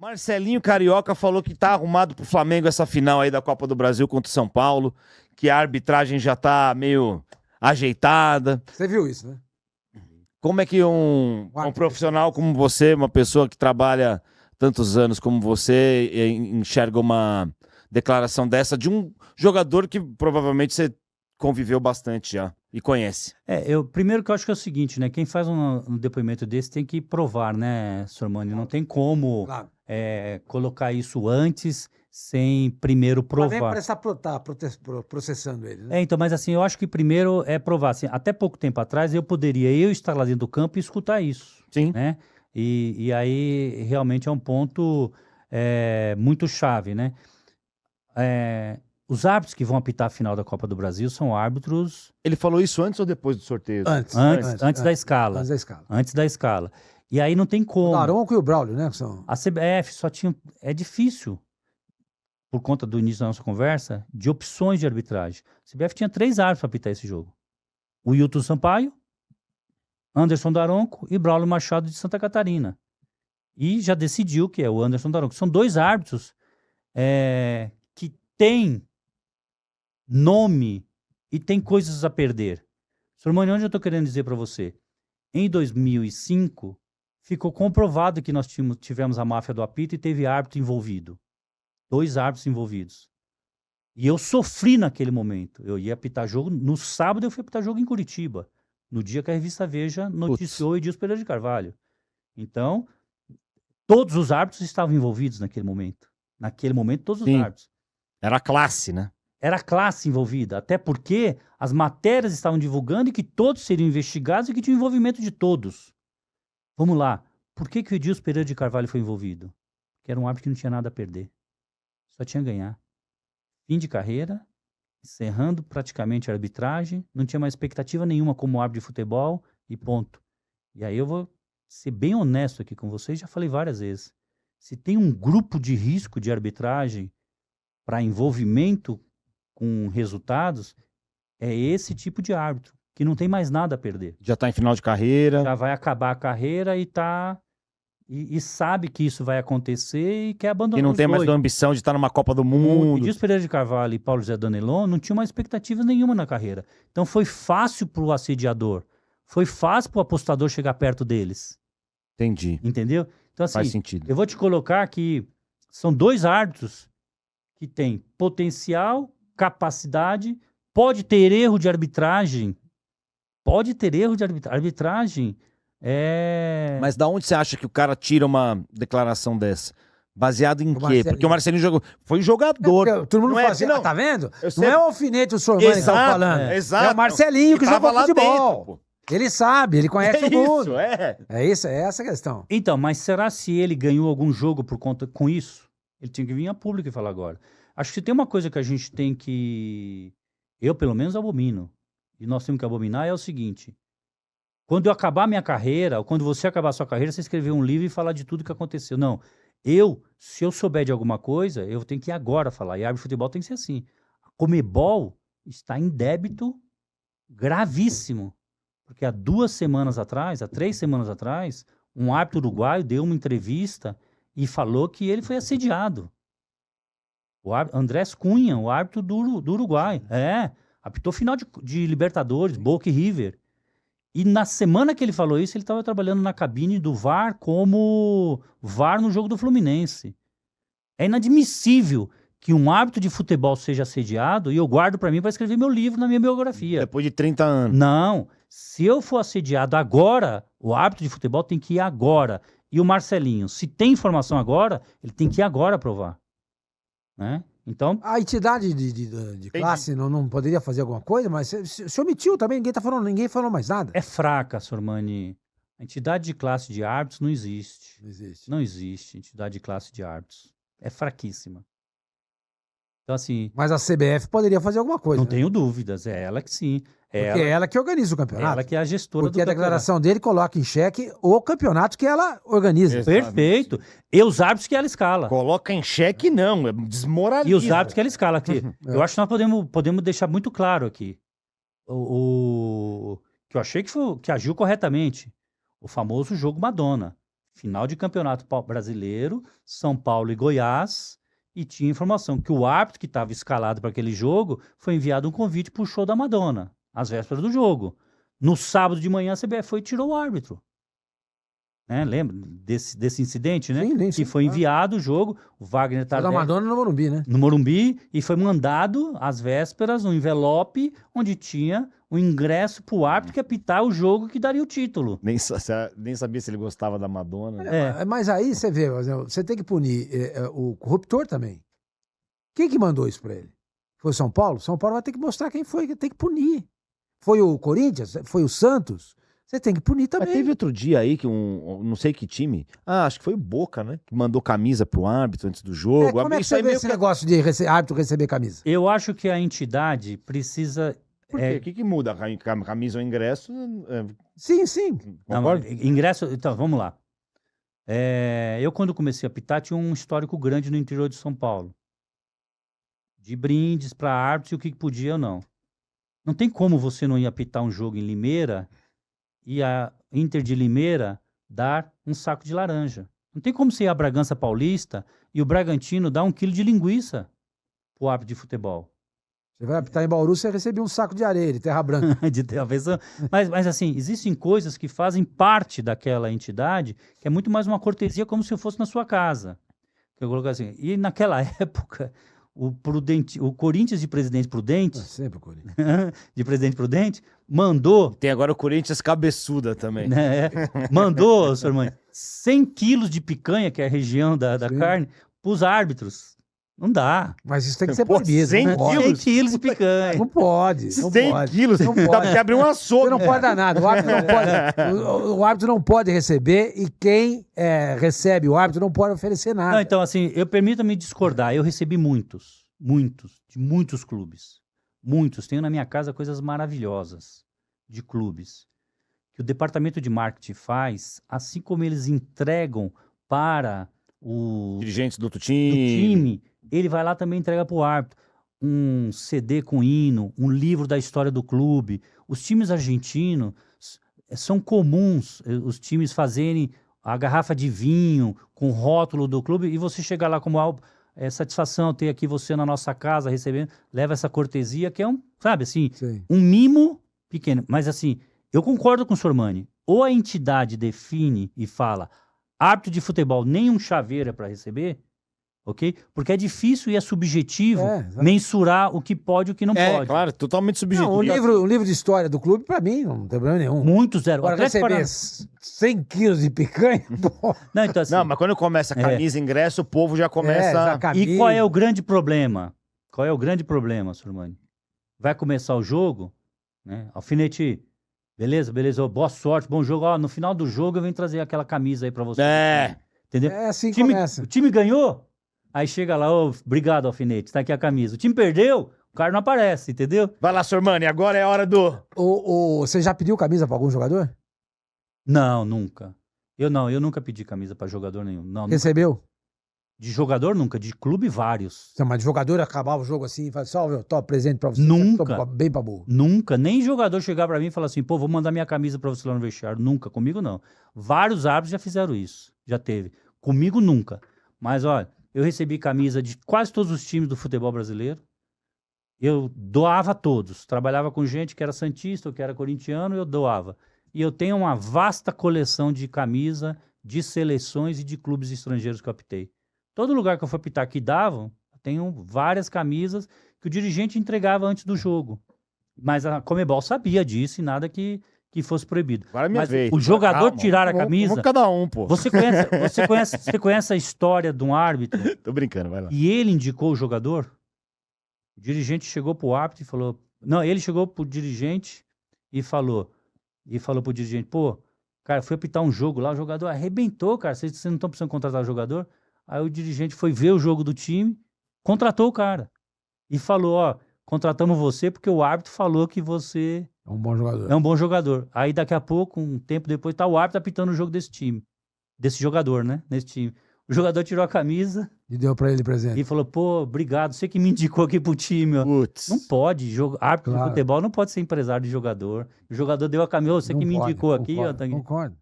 Marcelinho Carioca falou que tá arrumado pro Flamengo essa final aí da Copa do Brasil contra o São Paulo, que a arbitragem já tá meio ajeitada. Você viu isso, né? Como é que um profissional como você, uma pessoa que trabalha tantos anos como você, enxerga uma declaração dessa de um jogador que provavelmente você conviveu bastante já e conhece? Primeiro que eu acho que é o seguinte, né? Quem faz um depoimento desse tem que provar, né, Sormani? Não tem como Claro. colocar isso antes sem primeiro O Flamengo provar. parece estar processando ele, né? Então, mas assim, eu acho que primeiro é provar. Assim, até pouco tempo atrás eu poderia estar lá dentro do campo e escutar isso. Sim. Né? E aí realmente é um ponto muito chave, né? Os árbitros que vão apitar a final da Copa do Brasil são árbitros... Ele falou isso antes ou depois do sorteio? Antes da escala. Antes da escala. Antes da escala. E aí não tem como. O Daronco e o Braulio, né? São... A CBF só tinha... É difícil, por conta do início da nossa conversa, de opções de arbitragem. A CBF tinha 3 árbitros para apitar esse jogo. O Hilton Sampaio, Anderson Daronco e Braulio Machado de Santa Catarina. E já decidiu que é o Anderson Daronco. São 2 árbitros que têm nome e têm coisas a perder. Sormani, onde eu estou querendo dizer para você? Em 2005, ficou comprovado que nós tivemos a máfia do apito e teve árbitro envolvido. 2 árbitros envolvidos. E eu sofri naquele momento. Eu ia apitar jogo, no sábado eu fui apitar jogo em Curitiba, no dia que a revista Veja noticiou Edilson Pereira de Carvalho. Então, todos os árbitros estavam envolvidos naquele momento. Naquele momento, todos os árbitros. Era classe, né? Era a classe envolvida, até porque as matérias estavam divulgando e que todos seriam investigados e que tinha o envolvimento de todos. Vamos lá. Por que o Edilson Pereira de Carvalho foi envolvido? Porque era um árbitro que não tinha nada a perder. Só tinha a ganhar. Fim de carreira, encerrando praticamente a arbitragem, não tinha mais expectativa nenhuma como árbitro de futebol e ponto. E aí eu vou ser bem honesto aqui com vocês, já falei várias vezes. Se tem um grupo de risco de arbitragem para envolvimento com resultados, é esse tipo de árbitro, que não tem mais nada a perder. Já está em final de carreira. Já vai acabar a carreira e sabe que isso vai acontecer e quer abandonar. E não tem mais a ambição de estar numa Copa do Mundo. O Edilson Pereira de Carvalho e Paulo José Danelon não tinham mais expectativa nenhuma na carreira. Então foi fácil para o assediador, foi fácil para o apostador chegar perto deles. Entendi. Entendeu? Então assim, faz sentido. Eu vou te colocar que são 2 árbitros que têm potencial, capacidade, pode ter erro de arbitragem. Pode ter erro de arbitragem. Mas da onde você acha que o cara tira uma declaração dessa? Baseado em quê? Porque o Marcelinho foi jogador. Todo mundo fala assim, não, tá vendo? Não é o alfinete o Sormani que tá falando. Exato. É o Marcelinho que jogou futebol. Dentro, ele sabe, ele conhece o mundo. Isso, é essa a questão. Então, mas será se ele ganhou algum jogo por conta com isso? Ele tinha que vir a público e falar agora. Acho que tem uma coisa que a gente tem que... Eu, pelo menos, abomino. E nós temos que abominar é o seguinte. Quando eu acabar minha carreira, ou quando você acabar a sua carreira, você escrever um livro e falar de tudo que aconteceu. Não. Se eu souber de alguma coisa, eu tenho que ir agora falar. E árbitro de futebol tem que ser assim. A Conmebol está em débito gravíssimo. Porque há 3 semanas atrás, um árbitro uruguaio deu uma entrevista e falou que ele foi assediado. O Andrés Cunha, o árbitro do Uruguai. Apitou final de Libertadores, Boca e River. E na semana que ele falou isso, ele estava trabalhando na cabine do VAR como VAR no jogo do Fluminense. É inadmissível que um árbitro de futebol seja assediado e eu guardo para mim para escrever meu livro na minha biografia. Depois de 30 anos. Não. Se eu for assediado agora, o árbitro de futebol tem que ir agora. E o Marcelinho, se tem informação agora, ele tem que ir agora provar. Né? Então, a entidade de classe não poderia fazer alguma coisa, mas se omitiu também, ninguém falou mais nada. É fraca, Sormani. A entidade de classe de árbitros não existe. Não existe entidade de classe de árbitros. É fraquíssima. Então, assim... Mas a CBF poderia fazer alguma coisa. Não tenho dúvidas, é ela que sim. Porque é ela que organiza o campeonato. Ela que é a gestora do campeonato. Porque a declaração dele coloca em xeque o campeonato que ela organiza. Perfeito. E os árbitros que ela escala. Coloca em xeque não, desmoraliza. E os árbitros que ela escala aqui. Eu acho que nós podemos deixar muito claro aqui. Que eu achei que agiu corretamente. O famoso jogo Madonna. final de campeonato brasileiro, São Paulo e Goiás, e tinha informação que o árbitro que estava escalado para aquele jogo foi enviado um convite para o show da Madonna, às vésperas do jogo. No sábado de manhã, a CBF foi e tirou o árbitro. Né? Lembra desse incidente, né? Sim, que foi enviado o jogo, o Wagner Tardelli... da Madonna no Morumbi, né? No Morumbi, e foi mandado, às vésperas, um envelope onde tinha o ingresso pro árbitro que ia apitar o jogo que daria o título. Nem sabia se ele gostava da Madonna. Mas aí você vê, você tem que punir o corruptor também. Quem que mandou isso pra ele? Foi o São Paulo? São Paulo vai ter que mostrar quem foi, tem que punir. Foi o Corinthians? Foi o Santos? Você tem que punir também. Mas teve outro dia aí que não sei que time, acho que foi o Boca, né? Que mandou camisa pro árbitro antes do jogo. Como é que você vê esse negócio de árbitro receber camisa? Eu acho que a entidade precisa... Por quê? O que muda? Camisa ou ingresso? Sim. Não, ingresso... Então, vamos lá. Eu, quando comecei a apitar, tinha um histórico grande no interior de São Paulo. De brindes para árbitros e o que podia ou não. Não tem como você não ir apitar um jogo em Limeira e a Inter de Limeira dar um saco de laranja. Não tem como você ir a Bragança Paulista e o Bragantino dar 1 quilo de linguiça pro árbitro de futebol. Você vai apitar em Bauru, você recebe um saco de areia, de terra branca. De terra branca. Mas assim, existem coisas que fazem parte daquela entidade, que é muito mais uma cortesia, como se eu fosse na sua casa. Eu coloco assim. E naquela época... O Corinthians de Presidente Prudente, sempre o Corinthians. de Presidente Prudente, mandou... Tem agora o Corinthians cabeçuda também. Mandou, senhor mãe, 100 quilos de picanha, que é a região da carne, para os árbitros. Não dá. Mas isso tem que ser proibido. 100 quilos? 100 quilos de picanha. Não pode. 100 quilos? Não pode. Dá pra abrir um açougue. Você não pode dar nada. O árbitro não pode, o árbitro não pode receber e quem recebe o árbitro não pode oferecer nada. Não, então, assim, permita-me discordar. Eu recebi de muitos clubes. Muitos. Tenho na minha casa coisas maravilhosas de clubes. Que o departamento de marketing faz, assim como eles entregam para os dirigentes do outro time, ele vai lá também e entrega para o árbitro um CD com hino, um livro da história do clube. Os times argentinos são comuns, os times fazerem a garrafa de vinho com o rótulo do clube e você chegar lá como satisfação ter aqui você na nossa casa recebendo, leva essa cortesia que é sabe assim, Sim. Um mimo pequeno. Mas assim, eu concordo com o Sormani. Ou a entidade define e fala árbitro de futebol, nenhum chaveiro é para receber, ok? Porque é difícil e é subjetivo mensurar o que pode e o que não pode. Claro, totalmente subjetivo. Não, um livro de história do clube, para mim, não tem problema nenhum. Muito zero. Agora, receber 100 quilos de picanha, pô. Não, então, assim, mas quando começa a camisa, ingresso, o povo já começa... E qual é o grande problema? Qual é o grande problema, Sormani? Vai começar o jogo, né? Alfinete... Beleza, boa sorte, bom jogo. No final do jogo eu venho trazer aquela camisa aí pra você. Entendeu? É assim que começa. O time ganhou, aí chega lá, obrigado, Alfinete, tá aqui a camisa. O time perdeu, o cara não aparece, entendeu? Vai lá, Sormani, agora é a hora do... Você já pediu camisa pra algum jogador? Não, nunca. Eu nunca pedi camisa pra jogador nenhum. Não, recebeu? De jogador nunca, de clube vários. Mas de jogador acabava o jogo assim e falava, salve, tô presente pra você. Nunca. Bem pra burro. Nunca, nem jogador chegar pra mim e falar assim, vou mandar minha camisa pra você lá no vestiário. Nunca, comigo não. Vários árbitros já fizeram isso, já teve. Comigo nunca. Mas olha, eu recebi camisa de quase todos os times do futebol brasileiro. Eu doava a todos. Trabalhava com gente que era santista ou que era corintiano, eu doava. E eu tenho uma vasta coleção de camisa de seleções e de clubes estrangeiros que eu apitei. Todo lugar que eu for apitar que davam, tenho várias camisas que o dirigente entregava antes do jogo. Mas a Conmebol sabia disso e nada que fosse proibido. Agora minha Mas vez. o jogador tirar a camisa... Vamos cada um, pô. Você conhece a história de um árbitro? Tô brincando, vai lá. E ele indicou o jogador? O dirigente chegou pro árbitro e falou... Não, ele chegou pro dirigente e falou pro dirigente, pô, cara, fui apitar um jogo lá, o jogador arrebentou, cara, vocês não estão precisando contratar o jogador? Aí o dirigente foi ver o jogo do time, contratou o cara. E falou, contratamos você porque o árbitro falou que você... É um bom jogador. É um bom jogador. Aí daqui a pouco, um tempo depois, tá o árbitro apitando o jogo desse time. Desse jogador, né? Nesse time. O jogador tirou a camisa... E deu pra ele presente. E falou, pô, obrigado, você que me indicou aqui pro time. Ó. Putz. Não pode, árbitro de futebol não pode ser empresário de jogador. O jogador deu a camisa, você que me indicou aqui. Concordo.